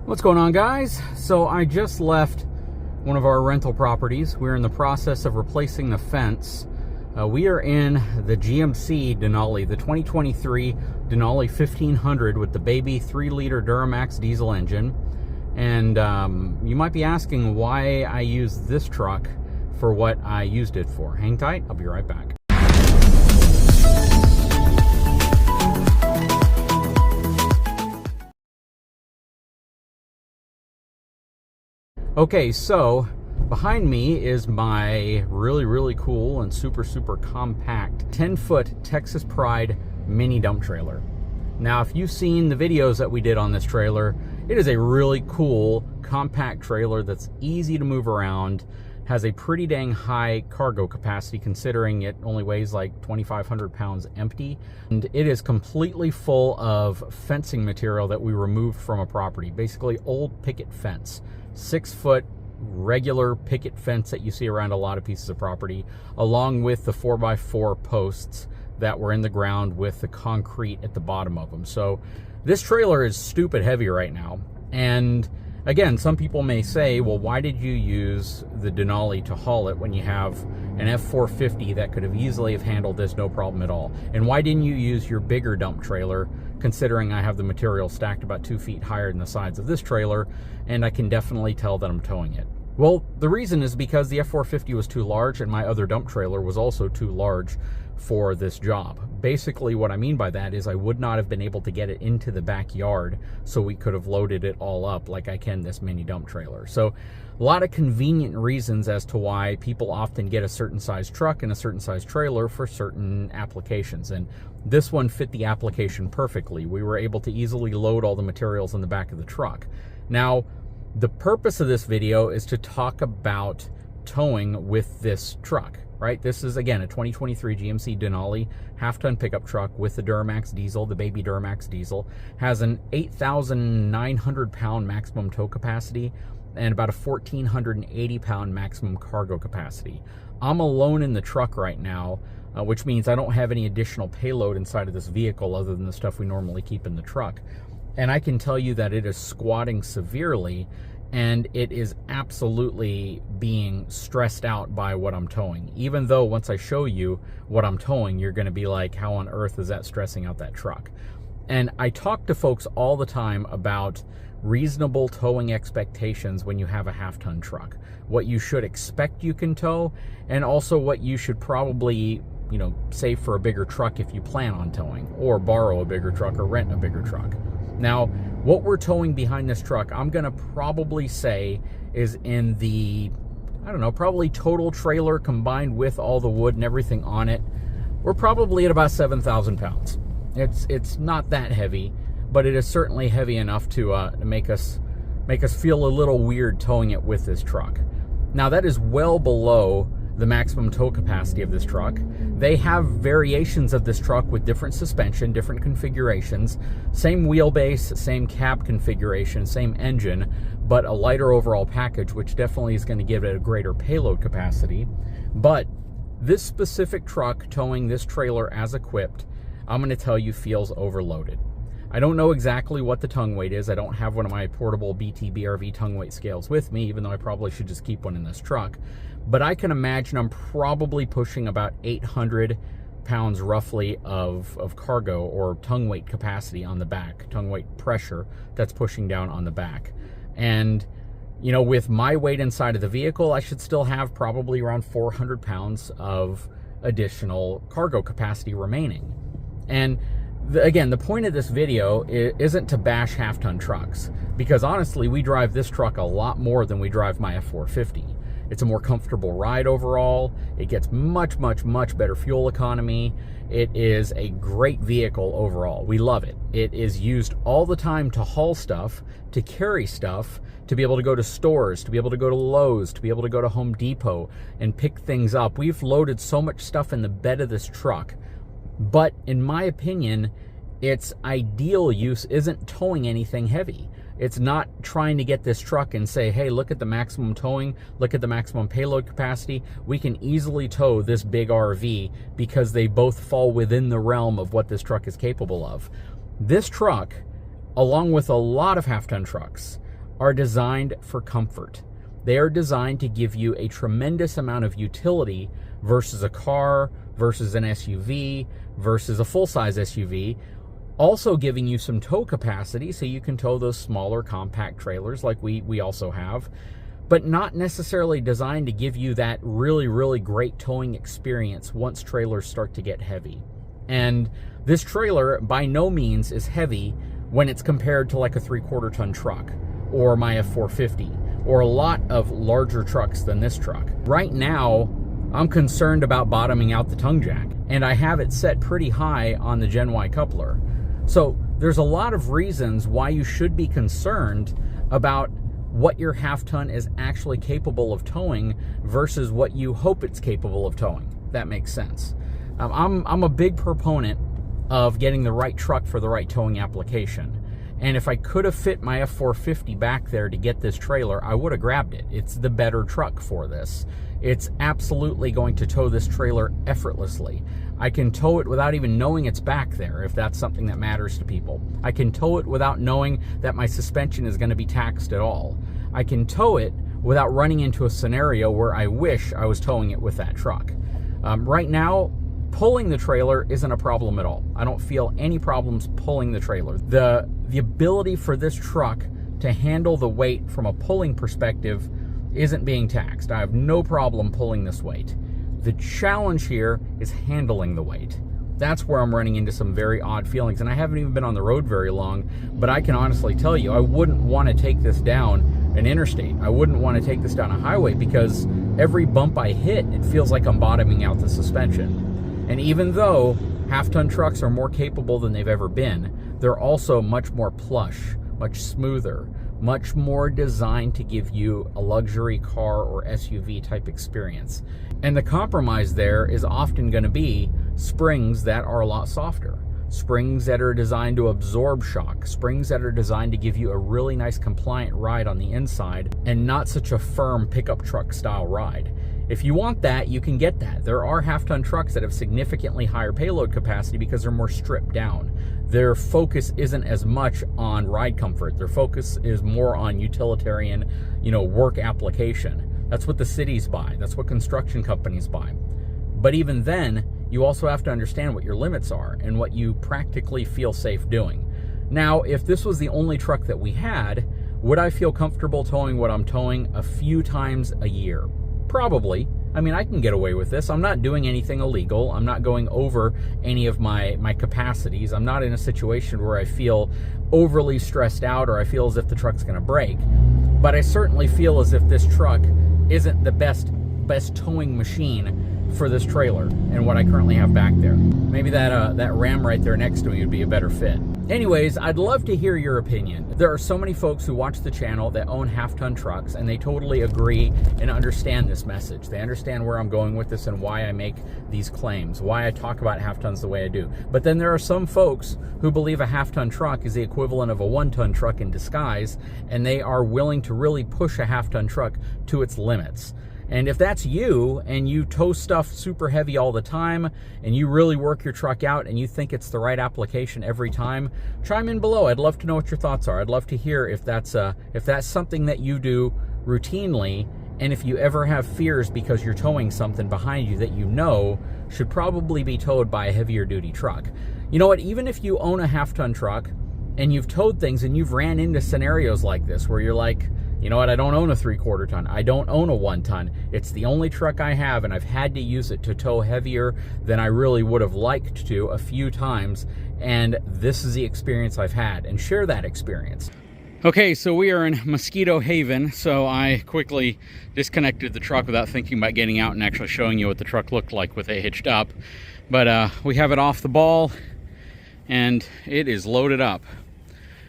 What's going on, guys? So I just left one of our rental properties. We're in the process of replacing the fence. We are in the GMC Denali, the 2023 Denali 1500 with the baby 3-liter Duramax diesel engine. And you might be asking why I use this truck for what I used it for. Hang tight, I'll be right back. Okay, so behind me is my really cool and super compact 10-foot Texas Pride mini dump trailer. Now, if you've seen the videos that we did on this trailer, it is a really cool compact trailer that's easy to move around, has a pretty dang high cargo capacity considering it only weighs like 2,500 pounds empty, and it is completely full of fencing material that we removed from a property, basically old picket fence. 6-foot regular picket fence that you see around a lot of pieces of property, along with the 4x4 posts that were in the ground with the concrete at the bottom of them. So this trailer is stupid heavy right now. And again, some people may say, well, why did you use the Denali to haul it when you have an F450 that could have easily have handled this no problem at all? And why didn't you use your bigger dump trailer, considering I have the material stacked about 2 feet higher than the sides of this trailer, and I can definitely tell that I'm towing it? Well, the reason is because the F450 was too large and my other dump trailer was also too large for this job. Basically, what I mean by that is I would not have been able to get it into the backyard so we could have loaded it all up like I can this mini dump trailer. So a lot of convenient reasons as to why people often get a certain size truck and a certain size trailer for certain applications. And this one fit the application perfectly. We were able to easily load all the materials in the back of the truck. Now, the purpose of this video is to talk about towing with this truck, right? This is, again, a 2023 GMC Denali half-ton pickup truck with the Duramax diesel, the baby Duramax diesel. Has an 8,900 pound maximum tow capacity and about a 1,480 pound maximum cargo capacity. I'm alone in the truck right now, which means I don't have any additional payload inside of this vehicle other than the stuff we normally keep in the truck. And I can tell you that it is squatting severely, and it is absolutely being stressed out by what I'm towing. Even though once I show you what I'm towing, you're going to be like, how on earth is that stressing out that truck? And I talk to folks all the time about reasonable towing expectations when you have a half-ton truck. What you should expect you can tow, and also what you should probably, save for a bigger truck if you plan on towing, or borrow a bigger truck or rent a bigger truck. Now, what we're towing behind this truck, I'm going to probably say is in the, probably total trailer combined with all the wood and everything on it, we're probably at about 7,000 pounds. It's not that heavy, but it is certainly heavy enough to make us feel a little weird towing it with this truck. Now, that is well below the maximum tow capacity of this truck. They have variations of this truck with different suspension, different configurations, same wheelbase, same cab configuration, same engine, but a lighter overall package, which definitely is going to give it a greater payload capacity. But this specific truck towing this trailer as equipped, I'm going to tell you, feels overloaded. I don't know exactly what the tongue weight is. I don't have one of my portable BRV tongue weight scales with me, even though I probably should just keep one in this truck. But I can imagine I'm probably pushing about 800 pounds roughly of cargo or tongue weight capacity on the back, tongue weight pressure that's pushing down on the back. And, with my weight inside of the vehicle, I should still have probably around 400 pounds of additional cargo capacity remaining. And again, the point of this video isn't to bash half-ton trucks, because honestly, we drive this truck a lot more than we drive my F450. It's a more comfortable ride overall. It gets much better fuel economy. It is a great vehicle overall. We love it. It is used all the time to haul stuff, to carry stuff, to be able to go to stores, to be able to go to Lowe's, to be able to go to Home Depot and pick things up. We've loaded so much stuff in the bed of this truck. But in my opinion, its ideal use isn't towing anything heavy. It's not trying to get this truck and say, hey, look at the maximum towing, look at the maximum payload capacity. We can easily tow this big RV because they both fall within the realm of what this truck is capable of. This truck, along with a lot of half-ton trucks, are designed for comfort. They are designed to give you a tremendous amount of utility versus a car, versus an SUV, versus a full-size SUV, also giving you some tow capacity so you can tow those smaller compact trailers like we also have, but not necessarily designed to give you that really, really great towing experience once trailers start to get heavy. And this trailer by no means is heavy when it's compared to like a 3/4 ton truck or my F450 or a lot of larger trucks than this truck. Right now, I'm concerned about bottoming out the tongue jack, and I have it set pretty high on the Gen Y coupler. So there's a lot of reasons why you should be concerned about what your half-ton is actually capable of towing versus what you hope it's capable of towing. That makes sense. I'm a big proponent of getting the right truck for the right towing application. And if I could have fit my F450 back there to get this trailer, I would have grabbed it. It's the better truck for this. It's absolutely going to tow this trailer effortlessly. I can tow it without even knowing it's back there, if that's something that matters to people. I can tow it without knowing that my suspension is going to be taxed at all. I can tow it without running into a scenario where I wish I was towing it with that truck. Right now, pulling the trailer isn't a problem at all. I don't feel any problems pulling the trailer. The ability for this truck to handle the weight from a pulling perspective isn't being taxed. I have no problem pulling this weight. The challenge here is handling the weight. That's where I'm running into some very odd feelings, and I haven't even been on the road very long, but I can honestly tell you, I wouldn't want to take this down an interstate. I wouldn't want to take this down a highway because every bump I hit, it feels like I'm bottoming out the suspension. And even though half-ton trucks are more capable than they've ever been, they're also much more plush, much smoother, much more designed to give you a luxury car or SUV type experience. And the compromise there is often going to be springs that are a lot softer, springs that are designed to absorb shock, springs that are designed to give you a really nice compliant ride on the inside and not such a firm pickup truck style ride. If you want that, you can get that. There are half-ton trucks that have significantly higher payload capacity because they're more stripped down. Their focus isn't as much on ride comfort. Their focus is more on utilitarian, work application. That's what the cities buy. That's what construction companies buy. But even then, you also have to understand what your limits are and what you practically feel safe doing. Now, if this was the only truck that we had, would I feel comfortable towing what I'm towing a few times a year? Probably. I mean, I can get away with this. I'm not doing anything illegal. I'm not going over any of my capacities. I'm not in a situation where I feel overly stressed out or I feel as if the truck's going to break. But I certainly feel as if this truck isn't the best towing machine for this trailer and what I currently have back there. Maybe that Ram right there next to me would be a better fit. Anyways, I'd love to hear your opinion. There are so many folks who watch the channel that own half-ton trucks, and they totally agree and understand this message. They understand where I'm going with this and why I make these claims, why I talk about half-tons the way I do. But then there are some folks who believe a half-ton truck is the equivalent of a one-ton truck in disguise, and they are willing to really push a half-ton truck to its limits. And if that's you, and you tow stuff super heavy all the time, and you really work your truck out, and you think it's the right application every time, chime in below. I'd love to know what your thoughts are. I'd love to hear if that's something that you do routinely, and if you ever have fears because you're towing something behind you that you know should probably be towed by a heavier duty truck. You know what? Even if you own a half-ton truck, and you've towed things, and you've ran into scenarios like this where you're like, you know what, I don't own a 3/4 ton. I don't own a 1 ton. It's the only truck I have, and I've had to use it to tow heavier than I really would have liked to a few times, and this is the experience I've had, and share that experience. Okay, so we are in Mosquito Haven, so I quickly disconnected the truck without thinking about getting out and actually showing you what the truck looked like with it hitched up. But we have it off the ball, and it is loaded up.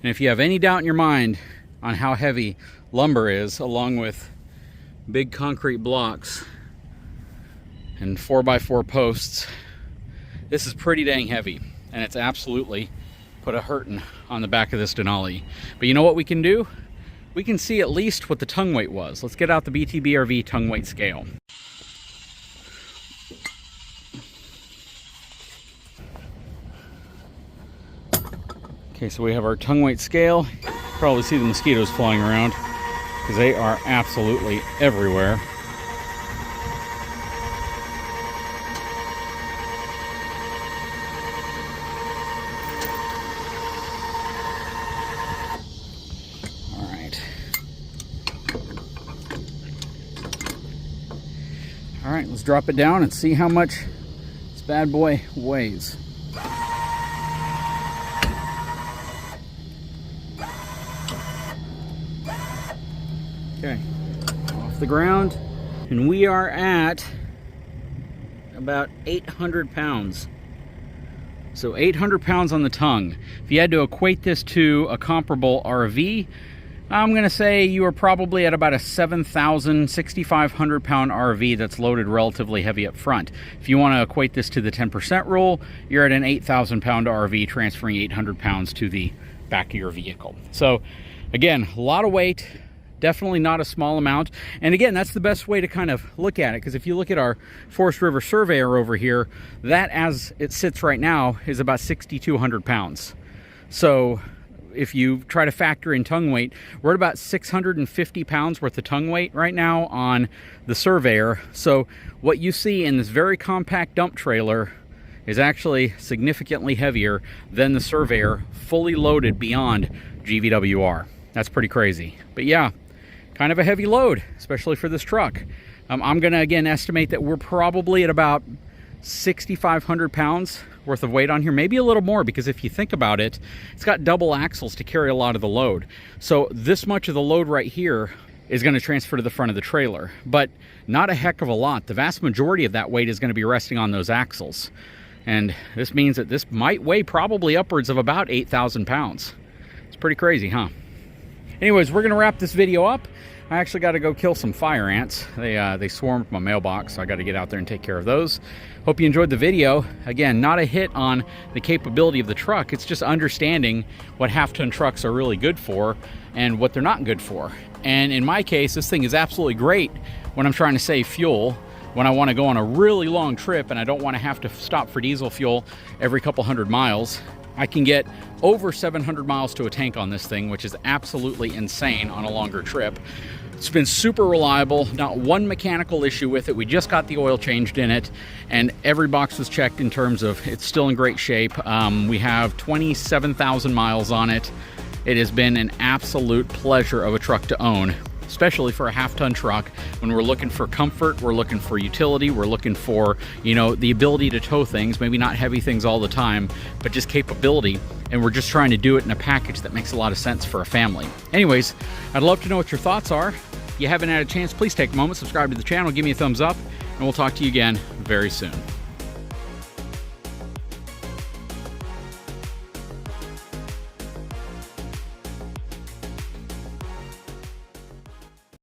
And if you have any doubt in your mind on how heavy lumber is, along with big concrete blocks and 4x4 posts, this is pretty dang heavy, and it's absolutely put a hurtin' on the back of this Denali. But you know what we can do? We can see at least what the tongue weight was. Let's get out the BTBRV tongue weight scale. Okay, so we have our tongue weight scale probably see the mosquitoes flying around because they are absolutely everywhere. All right, let's drop it down and see how much this bad boy weighs. Okay, off the ground, and we are at about 800 pounds. So 800 pounds on the tongue. If you had to equate this to a comparable RV, I'm going to say you are probably at about a 7,000, 6,500 pound RV that's loaded relatively heavy up front. If you want to equate this to the 10% rule, you're at an 8,000 pound RV transferring 800 pounds to the back of your vehicle. So again, a lot of weight, definitely not a small amount. And again, that's the best way to kind of look at it, because if you look at our Forest River Surveyor over here, that as it sits right now is about 6,200 pounds. So if you try to factor in tongue weight, we're at about 650 pounds worth of tongue weight right now on the Surveyor. So what you see in this very compact dump trailer is actually significantly heavier than the Surveyor fully loaded beyond GVWR. That's pretty crazy. But yeah, kind of a heavy load, especially for this truck. I'm gonna again estimate that we're probably at about 6,500 pounds worth of weight on here, maybe a little more, because if you think about it, it's got double axles to carry a lot of the load. So this much of the load right here is going to transfer to the front of the trailer, but not a heck of a lot. The vast majority of that weight is going to be resting on those axles. And this means that this might weigh probably upwards of about 8,000 pounds. It's pretty crazy, huh? Anyways, we're going to wrap this video up. I actually got to go kill some fire ants. They swarmed my mailbox, so I got to get out there and take care of those. Hope you enjoyed the video. Again, not a hit on the capability of the truck. It's just understanding what half-ton trucks are really good for and what they're not good for. And in my case, this thing is absolutely great when I'm trying to save fuel, when I want to go on a really long trip and I don't want to have to stop for diesel fuel every couple hundred miles. I can get over 700 miles to a tank on this thing, which is absolutely insane on a longer trip. It's been super reliable, not one mechanical issue with it. We just got the oil changed in it, and every box was checked in terms of it's still in great shape. We have 27,000 miles on it. It has been an absolute pleasure of a truck to own, especially for a half-ton truck. When we're looking for comfort, we're looking for utility, we're looking for, you know, the ability to tow things, maybe not heavy things all the time, but just capability. And we're just trying to do it in a package that makes a lot of sense for a family. Anyways, I'd love to know what your thoughts are. If you haven't had a chance, please take a moment, subscribe to the channel, give me a thumbs up, and we'll talk to you again very soon.